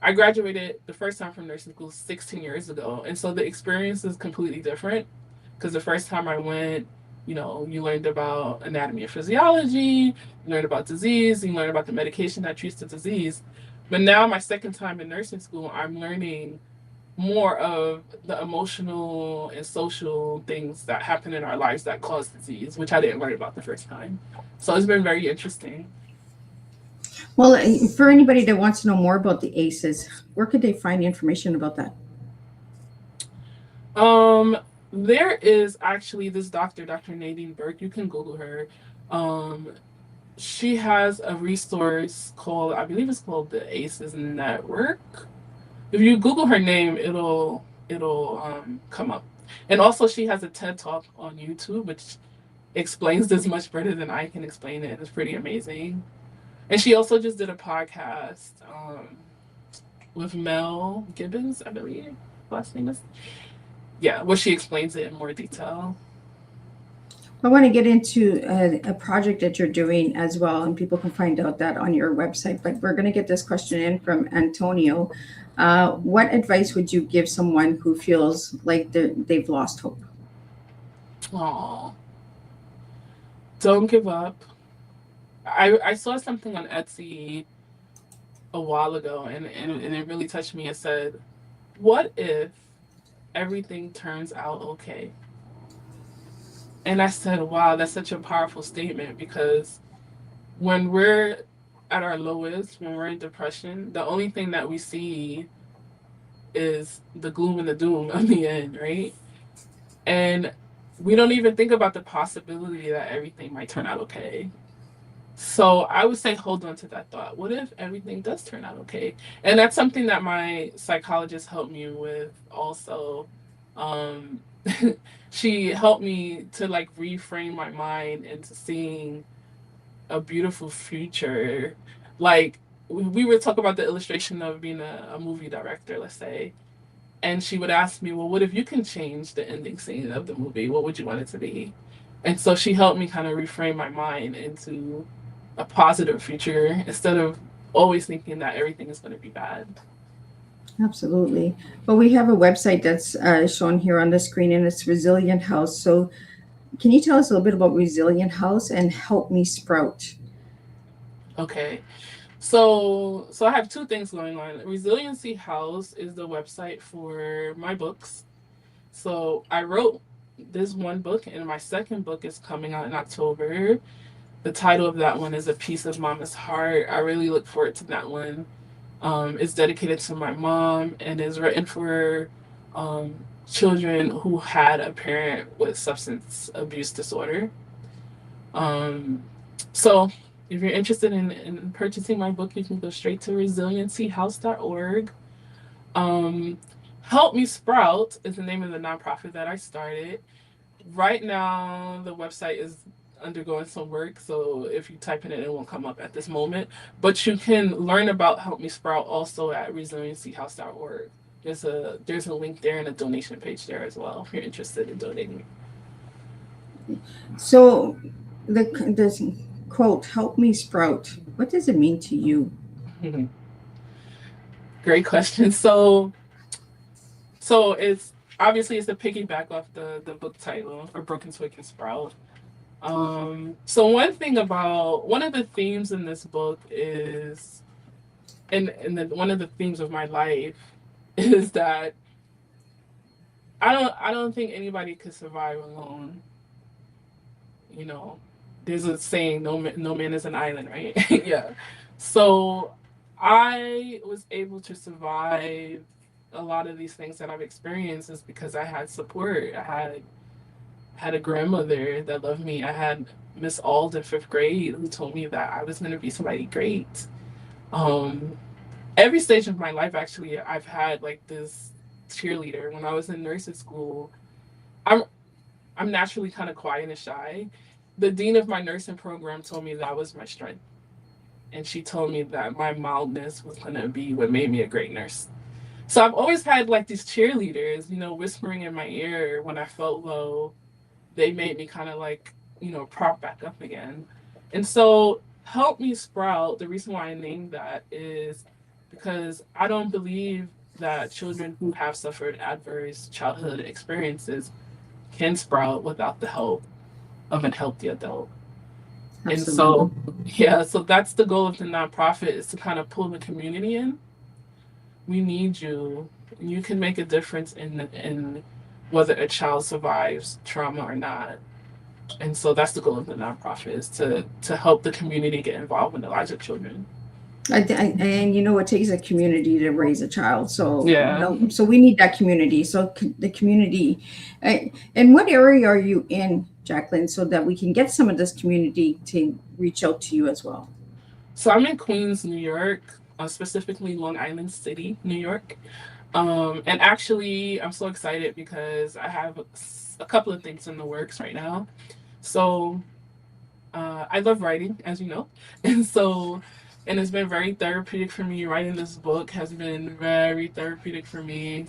I graduated the first time from nursing school 16 years ago, and so the experience is completely different. Because the first time I went, you know, you learned about anatomy and physiology, you learned about disease, you learned about the medication that treats the disease. But now, my second time in nursing school, I'm learning more of the emotional and social things that happen in our lives that cause disease, which I didn't learn about the first time. So it's been very interesting. Well, for anybody that wants to know more about the ACEs, where could they find information about that? Um, there is actually this doctor, Dr. Nadine Burke. You can Google her. Um, she has a resource called, I believe it's called the ACEs Network. If you Google her name, it'll come up. And also, she has a TED Talk on YouTube, which explains this much better than I can explain it. It's pretty amazing. And she also just did a podcast with Mel Gibbons, I believe. Last name is, yeah, where she explains it in more detail. I want to get into a project that you're doing as well, and people can find out that on your website. But we're going to get this question in from Antonio. What advice would you give someone who feels like they've lost hope? Aw, don't give up. I saw something on Etsy a while ago, and it really touched me. It said, "What if everything turns out okay?" And I said, "Wow, that's such a powerful statement, because when we're at our lowest, when we're in depression, the only thing that we see is the gloom and the doom of the end, right? And we don't even think about the possibility that everything might turn out okay. So I would say hold on to that thought. What if everything does turn out okay?" And that's something that my psychologist helped me with also. Um, she helped me to like reframe my mind into seeing a beautiful future. Like we would talk about the illustration of being a movie director, let's say. And she would ask me, well, what if you can change the ending scene of the movie? What would you want it to be? And so she helped me kind of reframe my mind into a positive future instead of always thinking that everything is going to be bad. Absolutely. Well, we have a website that's shown here on the screen, and it's Resilient House. So, can you tell us a little bit about Resilient House and Help Me Sprout? Okay. So I have two things going on. Resiliency House is the website for my books. So I wrote this one book, and my second book is coming out in October. The title of that one is A Piece of Mama's Heart. I really look forward to that one. It's dedicated to my mom and is written for um, children who had a parent with substance abuse disorder. Um, so if you're interested in purchasing my book, you can go straight to resiliencyhouse.org. Um, Help Me Sprout is the name of the nonprofit that I started. Right now, the website is undergoing some work, so if you type in it won't come up at this moment. But you can learn about Help Me Sprout also at resiliencyhouse.org. There's a link there and a donation page there as well if you're interested in donating. So, this quote, "Help me sprout," what does it mean to you? Great question. So it's obviously it's a piggyback off the book title, or Broken Twig and Sprout. So one of the themes in this book is, one of the themes of my life is that I don't think anybody could survive alone. You know, there's a saying, no man is an island, right? Yeah. So I was able to survive a lot of these things that I've experienced is because I had support. I had a grandmother that loved me. I had Miss Ald in 5th grade who told me that I was going to be somebody great. Um, every stage of my life, actually, I've had like this cheerleader. When I was in nursing school, I'm I'm naturally kind of quiet and shy. The dean of my nursing program told me that was my strength, and she told me that my mildness was going to be what made me a great nurse. So I've always had like these cheerleaders, whispering in my ear when I felt low. They made me kind of like, prop back up again. And so Help Me Sprout, the reason why I named that is because I don't believe that children who have suffered adverse childhood experiences can sprout without the help of a healthy adult. And Absolutely. so, yeah, so that's the goal of the nonprofit, is to kind of pull the community in. We need you. You can make a difference in whether a child survives trauma or not. And so that's the goal of the nonprofit, is to help the community get involved in the lives of children. And it takes a community to raise a child. So Yeah. so we need that community. So the community, and what area are you in, Jacqueline, so that we can get some of this community to reach out to you as well? So I'm in Queens, New York, specifically Long Island City, New York. And actually, I'm so excited because I have a couple of things in the works right now. So I love writing, as you know, and so and it's been very therapeutic for me. Writing this book has been very therapeutic for me.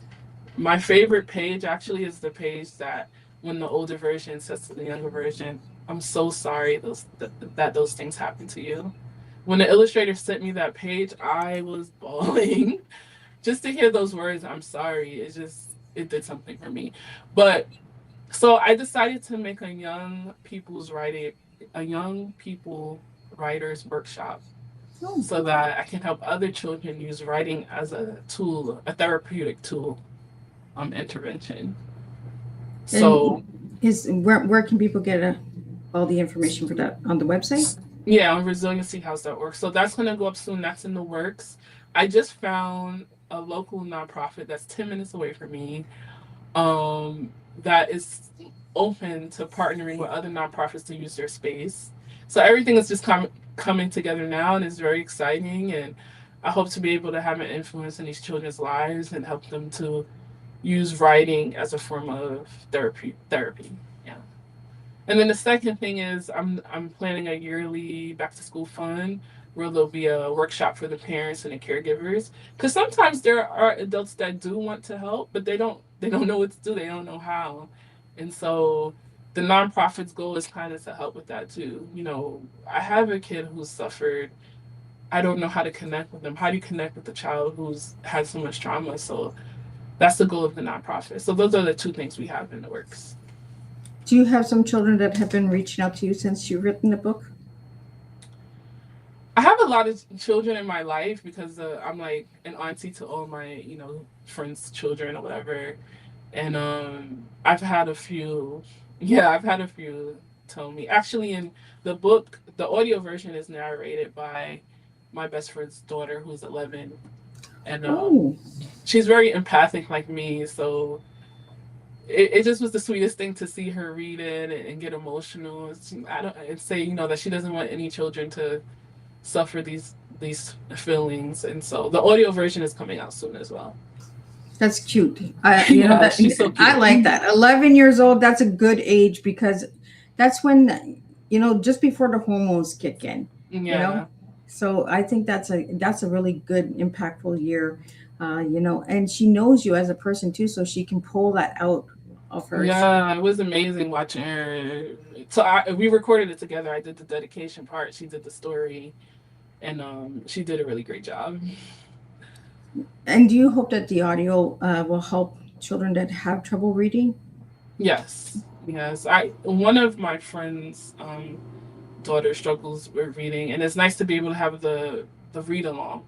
My favorite page actually is the page that when the older version says to the younger version, "I'm so sorry that those things happened to you." When the illustrator sent me that page, I was bawling. Just to hear those words, "I'm sorry," it did something for me. But so I decided to make a young people writers workshop, Oh, so that I can help other children use writing as a tool, a therapeutic tool, intervention. So and where can people get all the information for that on the website? yeah, on resiliencyhouse.org. So that's going to go up soon. That's in the works. I just found a local nonprofit that's 10 minutes away from me, that is open to partnering with other nonprofits to use their space. So everything is just coming together now, and it's very exciting. And I hope to be able to have an influence in these children's lives and help them to use writing as a form of therapy. Yeah. And then the second thing is I'm planning a yearly back to school fund where there'll be a workshop for the parents and the caregivers. Because sometimes there are adults that do want to help, but they don't know what to do. They don't know how. And so the nonprofit's goal is kind of to help with that too. I have a kid who's suffered. I don't know how to connect with them. How do you connect with a child who's had so much trauma? So that's the goal of the nonprofit. So those are the two things we have in the works. Do you have some children that have been reaching out to you since you've written the book? I have a lot of children in my life because I'm like an auntie to all my, friends' children or whatever. And I've had a few, yeah, I've had a few tell me. Actually, in the book, the audio version is narrated by my best friend's daughter, who's 11. And Oh, she's very empathic like me. So it just was the sweetest thing to see her read it and get emotional. And say, that she doesn't want any children to suffer these feelings, and so the audio version is coming out soon as well. that's cute. Yeah, she's so cute. I like that. 11 years old, that's a good age because that's when, just before the hormones kick in, Yeah. So I think that's a really good, impactful year, and she knows you as a person too, so she can pull that out of her. Yeah, it was amazing watching her. So we recorded it together. I did the dedication part. She did the story, and she did a really great job. And do you hope that the audio will help children that have trouble reading? Yes, yes. One of my friends' daughter struggles with reading, and it's nice to be able to have the read along.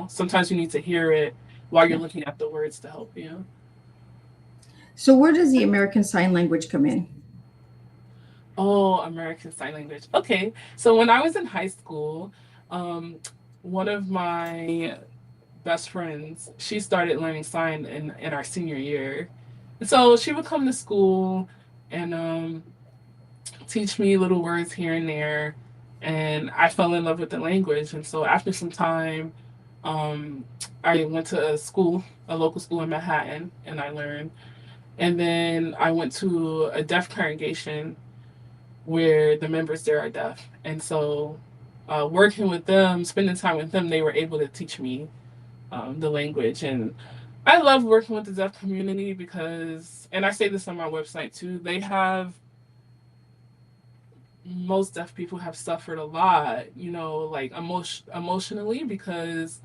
Sometimes you need to hear it while you're looking at the words to help you. So where does the American Sign Language come in? Oh, American Sign Language. Okay. So when I was in high school, one of my best friends, she started learning sign in our senior year. And so she would come to school and teach me little words here and there. And I fell in love with the language. And so after some time, um, I went to a school, a local school in Manhattan, and I learned. And then I went to a deaf congregation where the members there are deaf. And so working with them, spending time with them, they were able to teach me the language. And I love working with the deaf community because, and I say this on my website too, they have, most deaf people have suffered a lot, you know, like emotionally, because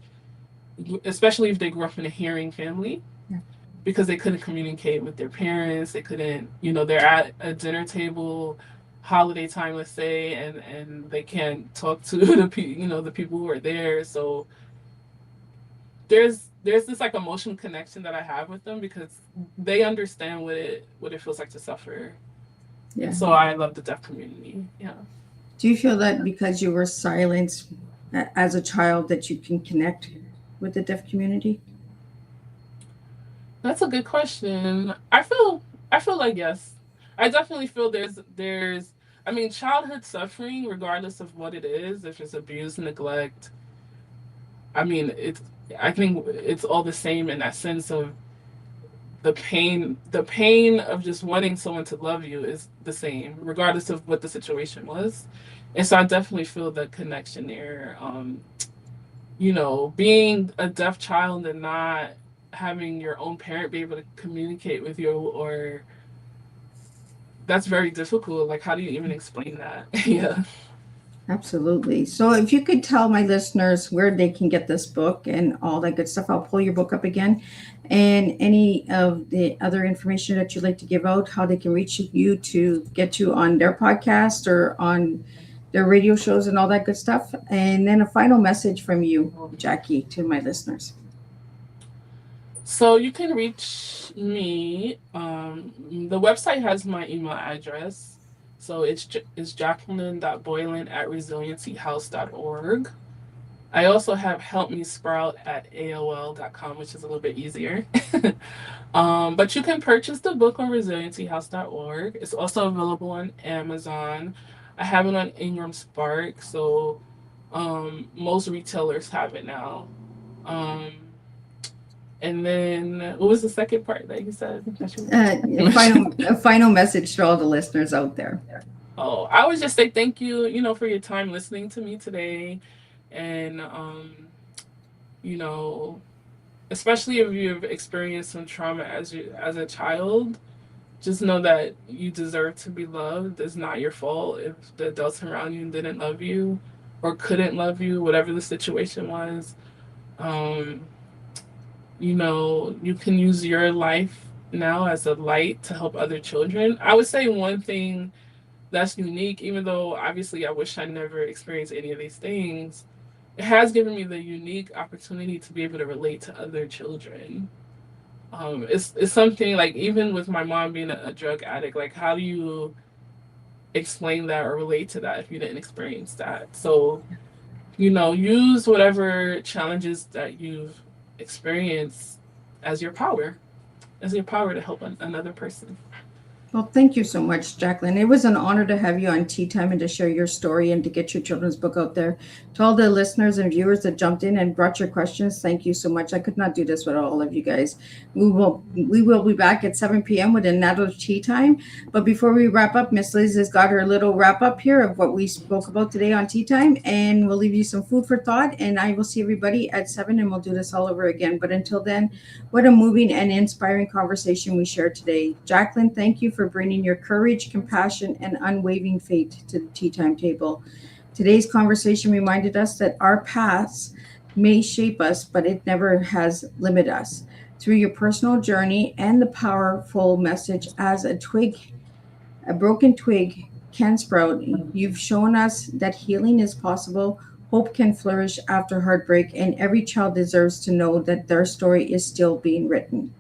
especially if they grew up in a hearing family, Yeah. because they couldn't communicate with their parents, they couldn't, you know, they're at a dinner table, holiday time, let's say, and they can't talk to you know, the people who are there. So there's this like emotional connection that I have with them because they understand what it feels like to suffer. Yeah. And so I love the deaf community. Yeah. Do you feel that because you were silenced as a child that you can connect with the deaf community? That's a good question. I feel like yes. I definitely feel there's I mean, childhood suffering, regardless of what it is, if it's abuse, neglect, I mean, I think it's all the same in that sense of the pain of just wanting someone to love you is the same, regardless of what the situation was. And so I definitely feel the connection there. You know, being a deaf child and not having your own parent be able to communicate with you, or that's very difficult. Like, how do you even explain that? Yeah. Absolutely. So if you could tell my listeners where they can get this book and all that good stuff, I'll pull your book up again. And any of the other information that you'd like to give out, how they can reach you to get you on their podcast or on their radio shows and all that good stuff. And then a final message from you, Jackie, to my listeners. So you can reach me. The website has my email address. So it's jacqueline.boylan@resiliencyhouse.org. I also have helpmesprout@aol.com, which is a little bit easier. But you can purchase the book on resiliencyhouse.org. It's also available on Amazon. I have it on Ingram Spark, so most retailers have it now. Um, and then what was the second part that you said? A final message to all the listeners out there. Oh, I would just say thank you, you know, for your time listening to me today. And, you know, especially if you've experienced some trauma as a child, just know that you deserve to be loved. It's not your fault if the adults around you didn't love you or couldn't love you, whatever the situation was. Um, you know, you can use your life now as a light to help other children. I would say one thing that's unique, even though obviously I wish I never experienced any of these things, it has given me the unique opportunity to be able to relate to other children. It's something like, even with my mom being a drug addict, like how do you explain that or relate to that if you didn't experience that? So, you know, use whatever challenges that you've experienced as your power, to help another person. Well, thank you so much, Jacqueline. It was an honor to have you on Tea Time and to share your story and to get your children's book out there. To all the listeners and viewers that jumped in and brought your questions, thank you so much. I could not do this without all of you guys. We will be back at 7 p.m. with another Tea Time. But before we wrap up, Miss Liz has got her little wrap up here of what we spoke about today on Tea Time, and we'll leave you some food for thought. And I will see everybody at 7, and we'll do this all over again. But until then, what a moving and inspiring conversation we shared today. Jacqueline, thank you for bringing your courage, compassion, and unwavering faith to the Tea Time table. Today's conversation reminded us that our paths may shape us, but it never has limited us. Through your personal journey and the powerful message as a broken twig can sprout, you've shown us that healing is possible, hope can flourish after heartbreak, and every child deserves to know that their story is still being written.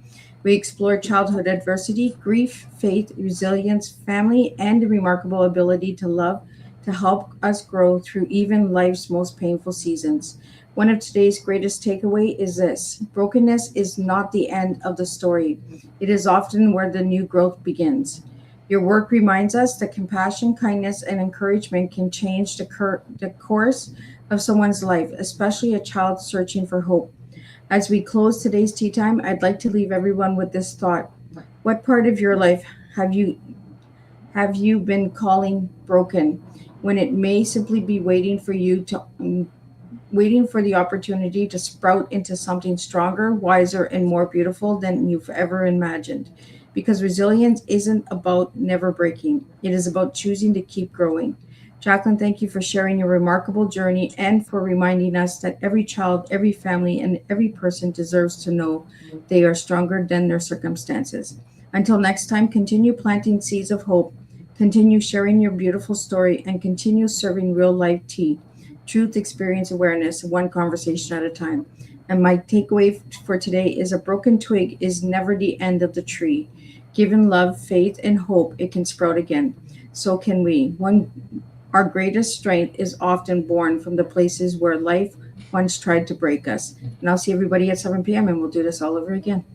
We explored childhood adversity, grief, faith, resilience, family, and the remarkable ability to love to help us grow through even life's most painful seasons. One of today's greatest takeaway is this: brokenness is not the end of the story. It is often where the new growth begins. Your work reminds us that compassion, kindness, and encouragement can change the course of someone's life, especially a child searching for hope. As we close today's tea time, I'd like to leave everyone with this thought. What part of your life have you have you been calling broken when it may simply be waiting for the opportunity to sprout into something stronger, wiser, and more beautiful than you've ever imagined? Because resilience isn't about never breaking, it is about choosing to keep growing. Jacqueline, thank you for sharing your remarkable journey and for reminding us that every child, every family, and every person deserves to know they are stronger than their circumstances. Until next time, continue planting seeds of hope, continue sharing your beautiful story, and continue serving real life tea, truth, experience, awareness, one conversation at a time. And my takeaway for today is a broken twig is never the end of the tree. Given love, faith, and hope, it can sprout again. So can we. Our greatest strength is often born from the places where life once tried to break us. And I'll see everybody at 7 p.m. and we'll do this all over again.